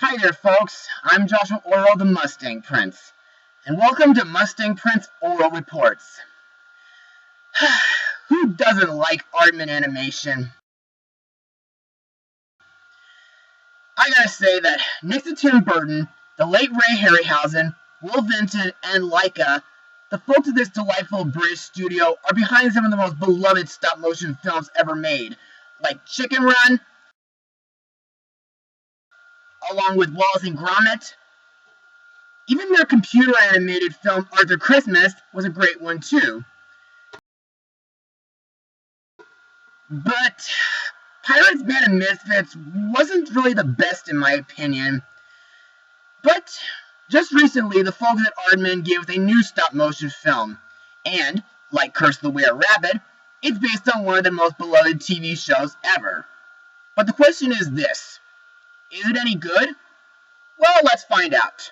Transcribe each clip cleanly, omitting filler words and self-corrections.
Hi there, folks. I'm Joshua Orro, the Mustang Prince, and welcome to Mustang Prince Orro Reports. Who doesn't like Aardman animation? I gotta say that next to Tim Burton, the late Ray Harryhausen, Will Vinton, and Laika, the folks at this delightful British studio are behind some of the most beloved stop-motion films ever made, like Chicken Run, along with Wallace and Gromit. Even their computer-animated film Arthur Christmas was a great one too. But Pirates, Band of Misfits wasn't really the best in my opinion. But just recently, the folks at Aardman gave us a new stop-motion film, and, like Curse of the Were Rabbit, it's based on one of the most beloved TV shows ever. But the question is this: is it any good? Well, let's find out.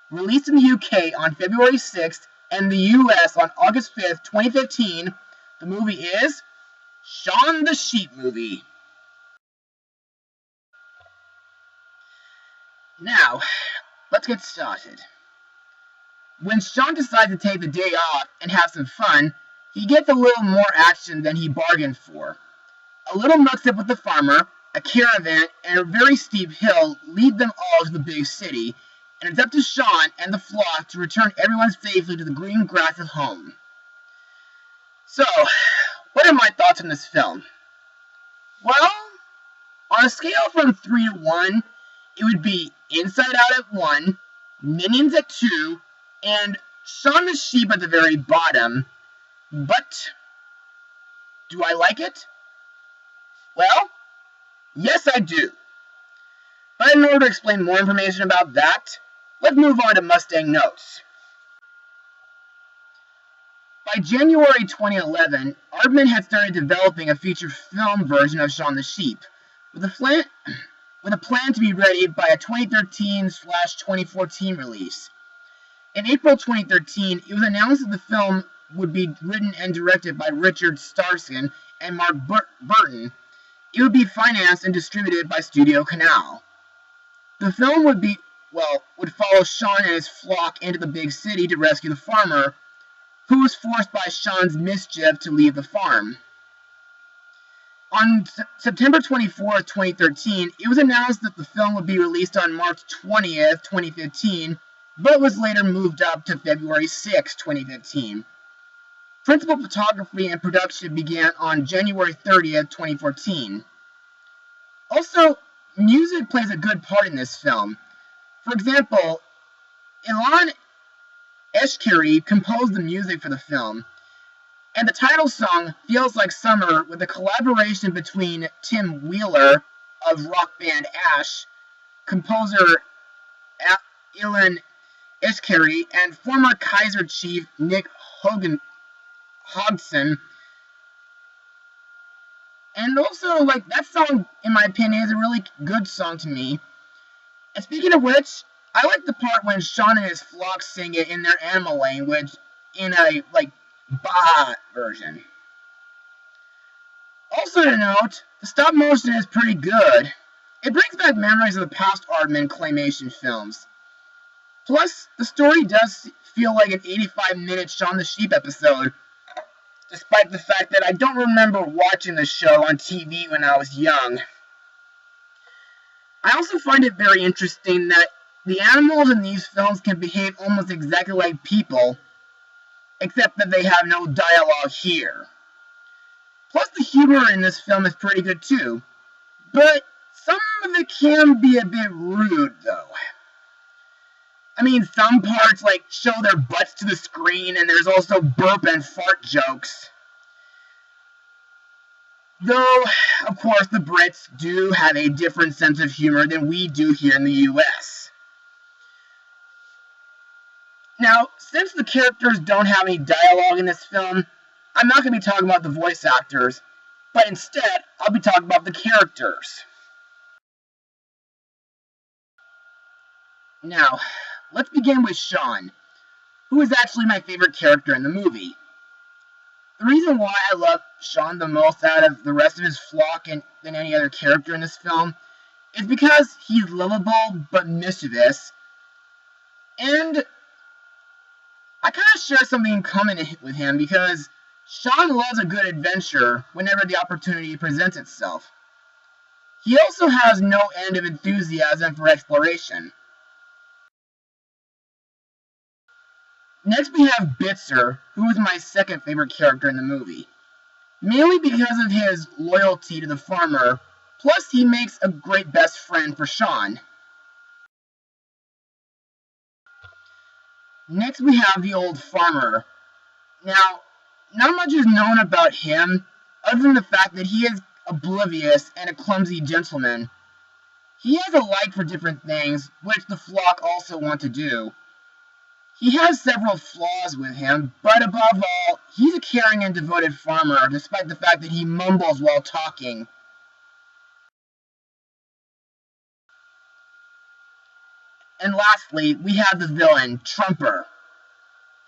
Released in the UK on February 6th and the US on August 5th, 2015, the movie is Shaun the Sheep movie. Now, let's get started. When Shaun decides to take the day off and have some fun, he gets a little more action than he bargained for. A little mix-up with the farmer, a caravan, and a very steep hill lead them all to the big city, and it's up to Shaun and the flock to return everyone safely to the green grass of home. So, what are my thoughts on this film? Well, on a scale from 3 to 1, it would be Inside Out at 1, Minions at 2, and Shaun the Sheep at the very bottom. But, do I like it? Well, yes, I do. But in order to explain more information about that, let's move on to Mustang notes. By January 2011, Aardman had started developing a feature film version of Shaun the Sheep, with a plan to be ready by a 2013/2014 release. In April 2013, it was announced that the film would be written and directed by Richard Starsky and Mark Burton. It would be financed and distributed by Studio Canal. The film would follow Shaun and his flock into the big city to rescue the farmer, who was forced by Shaun's mischief to leave the farm. On September 24th, 2013, it was announced that the film would be released on March 20th, 2015, but was later moved up to February 6, 2015. Principal photography and production began on January 30th, 2014. Also, music plays a good part in this film. For example, Ilan Eshkeri composed the music for the film, and the title song, Feels Like Summer, with a collaboration between Tim Wheeler of rock band Ash, composer Ilan Eshkeri, and former Kaiser chief Nick Hodgson. And also, that song, in my opinion, is a really good song to me. And speaking of which, I like the part when Shaun and his flock sing it in their animal language in a, bah version. Also to note, the stop motion is pretty good. It brings back memories of the past Aardman claymation films. Plus, the story does feel like an 85-minute Shaun the Sheep episode, despite the fact that I don't remember watching the show on TV when I was young. I also find it very interesting that the animals in these films can behave almost exactly like people, except that they have no dialogue here. Plus, the humor in this film is pretty good too, but some of it can be a bit rude, though. I mean, some parts, show their butts to the screen, and there's also burp and fart jokes. Though, of course, the Brits do have a different sense of humor than we do here in the US. Now, since the characters don't have any dialogue in this film, I'm not going to be talking about the voice actors, but instead, I'll be talking about the characters. Now, let's begin with Shaun, who is actually my favorite character in the movie. The reason why I love Shaun the most out of the rest of his flock than any other character in this film It's because he's lovable but mischievous, and I kind of share something in common with him because Shaun loves a good adventure whenever the opportunity presents itself. He also has no end of enthusiasm for exploration. Next we have Bitzer, who is my second favorite character in the movie. Mainly because of his loyalty to the farmer, plus he makes a great best friend for Shaun. Next we have the old farmer. Now, not much is known about him, other than the fact that he is oblivious and a clumsy gentleman. He has a like for different things, which the flock also want to do. He has several flaws with him, but above all, he's a caring and devoted farmer, despite the fact that he mumbles while talking. And lastly, we have the villain, Trumper.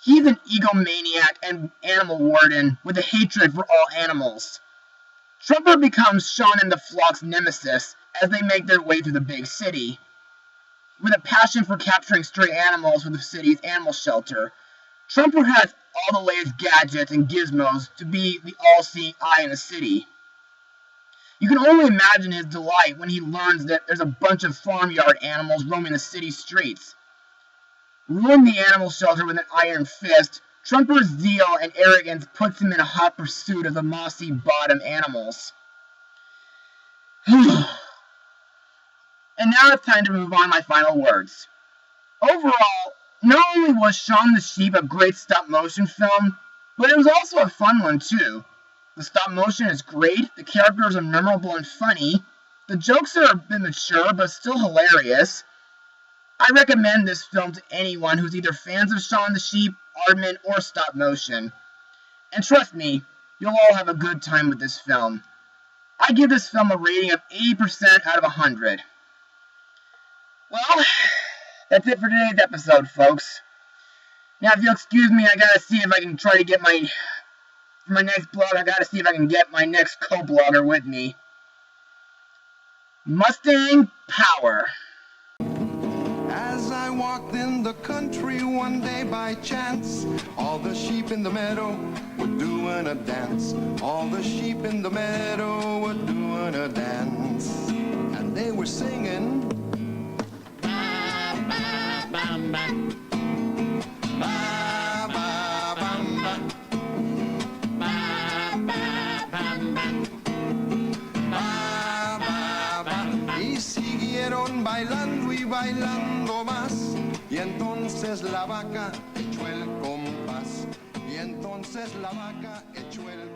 He's an egomaniac and animal warden with a hatred for all animals. Trumper becomes Shaun and the flock's nemesis as they make their way through the big city. With a passion for capturing stray animals for the city's animal shelter, Trumper has all the latest gadgets and gizmos to be the all-seeing eye in the city. You can only imagine his delight when he learns that there's a bunch of farmyard animals roaming the city streets. Ruling the animal shelter with an iron fist, Trumper's zeal and arrogance puts him in a hot pursuit of the mossy bottom animals. And now it's time to move on to my final words. Overall, not only was Shaun the Sheep a great stop-motion film, but it was also a fun one too. The stop-motion is great, the characters are memorable and funny, the jokes are a bit mature but still hilarious. I recommend this film to anyone who's either fans of Shaun the Sheep, Aardman, or stop-motion. And trust me, you'll all have a good time with this film. I give this film a rating of 80% out of 100. Well, that's it for today's episode, folks. Now, if you'll excuse me, I gotta see if I can try to get for my next blog, I gotta see if I can get my next co-blogger with me. Mustang Power. As I walked in the country one day by chance, all the sheep in the meadow were doing a dance. All the sheep in the meadow were doing a dance. And they were singing, Bamba, ba, ba, bamba, ba, ba, bamba, ba, ba, ba. Y siguieron bailando y bailando más. Y entonces la vaca echó el compás. Y entonces la vaca echó el